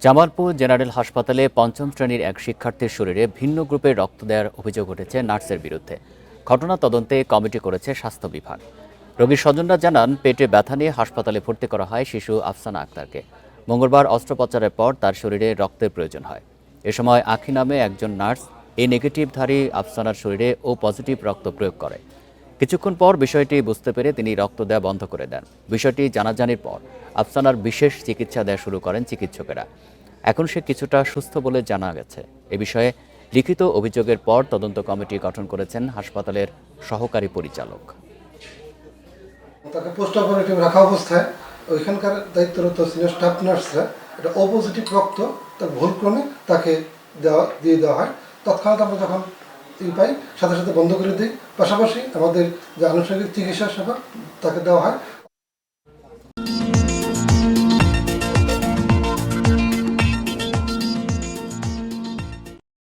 Jamalpur general হাসপাতালে পঞ্চম শ্রেণীর এক শিক্ষার্থীর শরীরে ভিন্ন গ্রুপের রক্ত দেওয়ার অভিযোগ উঠেছে নার্সের বিরুদ্ধে। ঘটনা তদন্তে কমিটি করেছে স্বাস্থ্য বিভাগ। রোগীর স্বজনরা জানান, পেটে ব্যথা নিয়ে হাসপাতালে ভর্তি করা হয় শিশু আফসানা আক্তারকে। মঙ্গলবার অস্ত্রোপচারের পর তার শরীরে রক্তের প্রয়োজন হয়। এ সময় আখি নামে একজন নার্স এ নেগেটিভধারী আফসানার শরীরে ও পজিটিভ রক্ত প্রয়োগ করে। কিছুক্ষণ পর বিষয়টি বুঝতে পেরে তিনি রক্ত দেওয়া বন্ধ করে দেন। বিষয়টি জানাজানির পর আফসানার বিশেষ চিকিৎসা দেওয়া শুরু করেন চিকিৎসকেরা। এখন সে কিছুটা সুস্থ বলে জানা গেছে। এ বিষয়ে লিখিত অভিযোগের পর তদন্ত কমিটি গঠন করেছেন হাসপাতালের সহকারী পরিচালক। তাকে পোস্ট অপারেটিভ রাখা অবস্থায় ওইখানকার দায়িত্বরত সিনিয়র স্টাফ নার্সরা এটা ও পজিটিভ রক্ত তার ভুলক্রমে তাকে দিয়ে দেওয়া হয়। তৎক্ষণাৎ আমরা যখন পাই সাথে সাথে বন্ধ করে দিই। পাশাপাশি আমাদের যে আনুষঙ্গিক চিকিৎসা সেবা তাকে দেওয়া হয়।